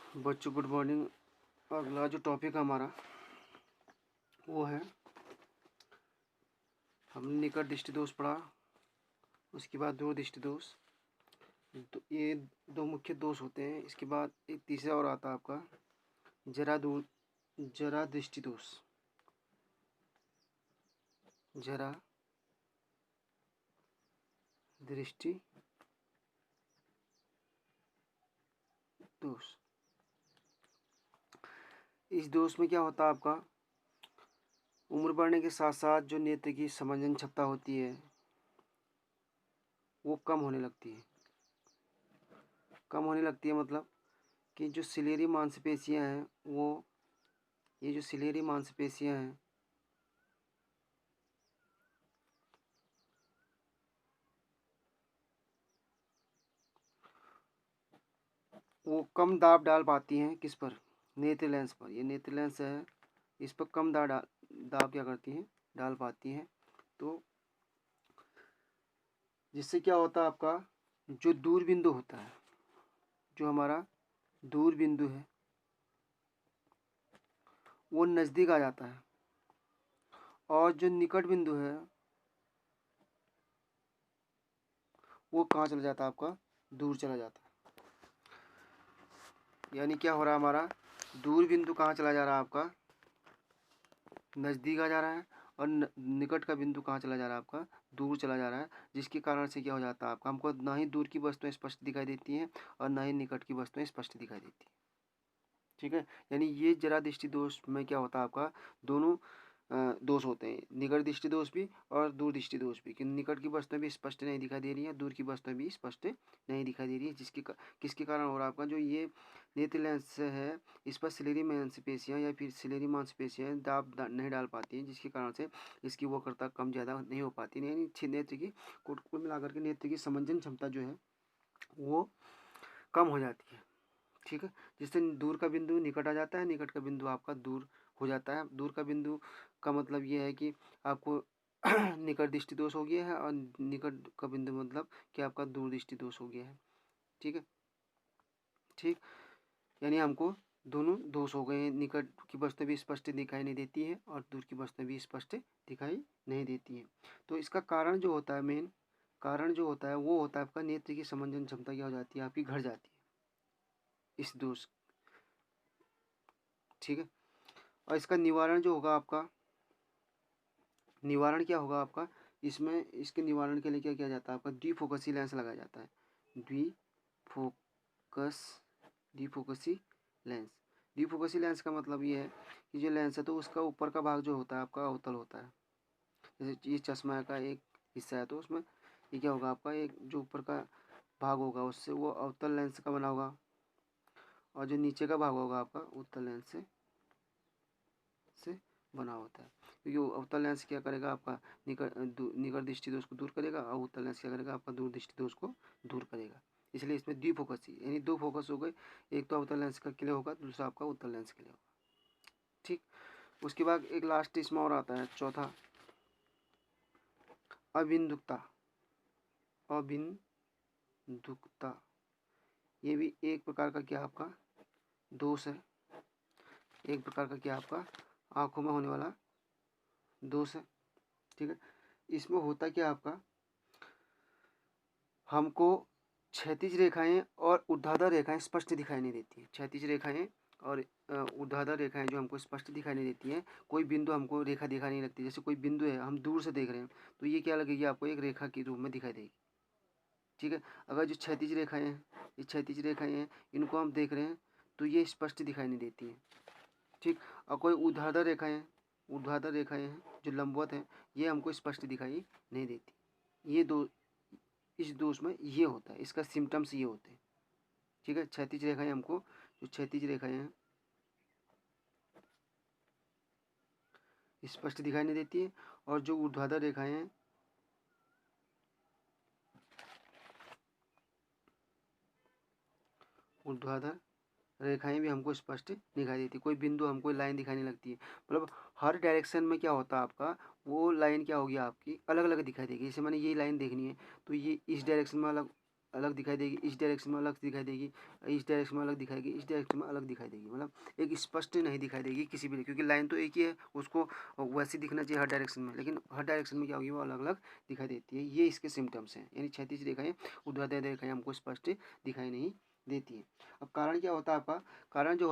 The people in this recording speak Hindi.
बच्चों गुड मॉर्निंग। अगला जो टॉपिक हमारा वो है, हमने निकट दृष्टि दोष पढ़ा, उसके बाद दूर दृष्टि दोष। तो ये दो मुख्य दोष होते हैं। इसके बाद एक तीसरा और आता है आपका जरा दृष्टि दोष। जरा दृष्टि दोष। इस दोष में क्या होता है आपका, उम्र बढ़ने के साथ साथ जो नेत्र की समंजन क्षमता होती है वो कम होने लगती है। कम होने लगती है मतलब कि जो सिलेरी मांसपेशियां हैं ये जो सिलेरी मांसपेशियां हैं वो कम दाब डाल पाती हैं। किस पर? नेत्र लेंस पर। ये नेत्र लेंस है, इस पर कम दाब क्या करती हैं, डाल पाती हैं। तो जिससे क्या होता है आपका, जो दूर बिंदु होता है, जो हमारा दूर बिंदु है वो नज़दीक आ जाता है, और जो निकट बिंदु है वो कहाँ चला जाता है आपका, दूर चला जाता है। यानी क्या हो रहा है, हमारा दूर बिंदु कहाँ चला जा रहा है आपका, नज़दीक आ जा रहा है, और निकट का बिंदु कहाँ चला जा रहा है आपका, दूर चला जा रहा है। जिसके कारण से क्या हो जाता है आपका, हमको ना ही दूर की वस्तुएं स्पष्ट दिखाई देती हैं और ना ही निकट की वस्तुएं स्पष्ट दिखाई देती हैं। ठीक है, यानी ये जरा दृष्टि दोष में क्या होता है आपका, दोनों दोष होते हैं, निकट दृष्टि दोष भी और दूर दृष्टि दोष भी। कि निकट की वस्तुएं भी स्पष्ट नहीं दिखाई दे रही हैं, दूर की वस्तुएं भी स्पष्ट नहीं दिखाई दे रही है। किसके कारण हो रहा है आपका, जो ये नेत्र लेंस है इस पर सिलेरी मांसपेशियां या फिर सिलेरी मांसपेशियां दाब नहीं डाल पाती हैं, जिसके कारण से इसकी वक्रता कम ज़्यादा नहीं हो पाती। यानी नेत्र की कुल मिलाकर के नेत्र की समंजन क्षमता जो है वो कम हो जाती है। ठीक है, जिससे दूर का बिंदु निकट आ जाता है, निकट का बिंदु आपका दूर हो जाता है। दूर का बिंदु का मतलब ये है कि आपको निकट दृष्टि दोष हो गया है, और निकट का बिंदु मतलब कि आपका दूर दृष्टि दोष हो गया है। ठीक है, ठीक, यानी हमको दोनों दोष हो गए हैं। निकट की वस्तु भी स्पष्ट दिखाई नहीं देती है और दूर की वस्तु भी स्पष्ट दिखाई नहीं देती है। तो इसका कारण जो होता है, मेन कारण जो होता है वो होता है आपका नेत्र की समंजन क्षमता क्या हो जाती है, आपकी घट जाती है इस दोष। ठीक है, और इसका निवारण जो होगा आपका, निवारण क्या होगा आपका, इसमें इसके निवारण के लिए क्या किया जाता है आपका, द्विफोकसी लेंस लगाया जाता है। द्विफोकसी लेंस। द्विफोकसी लेंस का मतलब ये है कि जो लेंस है तो उसका ऊपर का भाग जो होता है आपका अवतल होता है। जैसे ये चश्मा का एक हिस्सा है तो उसमें ये क्या होगा आपका, एक जो ऊपर का भाग होगा उससे वो अवतल लेंस का बना होगा, और जो नीचे का भाग होगा आपका उत्तल लेंस से बना होता है। क्योंकि वो अवतल लेंस क्या करेगा आपका, निकट दृष्टि दोष को दूर करेगा, और उत्तल लेंस क्या करेगा आपका दूर दृष्टि दोष को दूर करेगा। इसलिए इसमें द्विफोकसी यानी दो फोकस हो गए, एक तो अवतल लेंस का के लिए होगा, दूसरा आपका उत्तल लेंस के लिए होगा। ठीक, उसके बाद एक लास्ट इसमें और आता है चौथा, अबिंदुकता। अबिंदुकता ये भी एक प्रकार का क्या आपका दोष है, एक प्रकार का क्या आपका आंखों में होने वाला दोष है। ठीक है, इसमें होता क्या आपका, हमको क्षैतिज रेखाएं और ऊर्ध्वाधर रेखाएं स्पष्ट दिखाई नहीं देती हैं। क्षैतिज रेखाएं और ऊर्ध्वाधर रेखाएं जो हमको स्पष्ट दिखाई नहीं देती हैं, कोई बिंदु हमको रेखा दिखाई नहीं लगती। जैसे कोई बिंदु है, हम दूर से देख रहे हैं तो ये क्या लगेगी आपको, एक रेखा के रूप में दिखाई देगी। ठीक है, अगर जो क्षैतिज रेखाएं हैं, ये क्षैतिज रेखाएं हैं, इनको हम देख रहे हैं तो ये स्पष्ट दिखाई नहीं देती हैं। ठीक, और कोई ऊर्ध्वाधर रेखाएं हैं जो लंबवत हैं, ये हमको स्पष्ट दिखाई नहीं देती। ये दो, इस दोष में ये होता है, इसका सिम्टम्स ये होते हैं। ठीक है, क्षैतिज रेखाएं हमको, जो क्षैतिज रेखाएं हैं स्पष्ट दिखाई नहीं देती है, और जो ऊर्ध्वाधर रेखाएं हैं ऊर्ध्वाधर रेखाएं भी हमको स्पष्ट दिखाई देती है। कोई बिंदु हमको लाइन दिखाई नहीं लगती है, मतलब हर डायरेक्शन में क्या होता है आपका, वो लाइन क्या होगी आपकी अलग अलग दिखाई देगी। जैसे मैंने ये लाइन देखनी है तो ये इस डायरेक्शन में अलग अलग दिखाई देगी, इस डायरेक्शन में अलग दिखाई देगी, इस डायरेक्शन में अलग दिखाएगी, इस डायरेक्शन में अलग दिखाई देगी। मतलब एक स्पष्ट नहीं दिखाई देगी किसी भी, क्योंकि लाइन तो एक ही है, उसको वैसे दिखना चाहिए हर डायरेक्शन में, लेकिन हर डायरेक्शन में क्या होगी, वो अलग अलग दिखाई देती है। ये इसके सिम्टम्स हैं, यानी क्षैतिज रेखाएं, ऊर्ध्वाधर रेखाएं हमको स्पष्ट दिखाई नहीं देती है। अब कारण क्या होता है आपका, कारण जो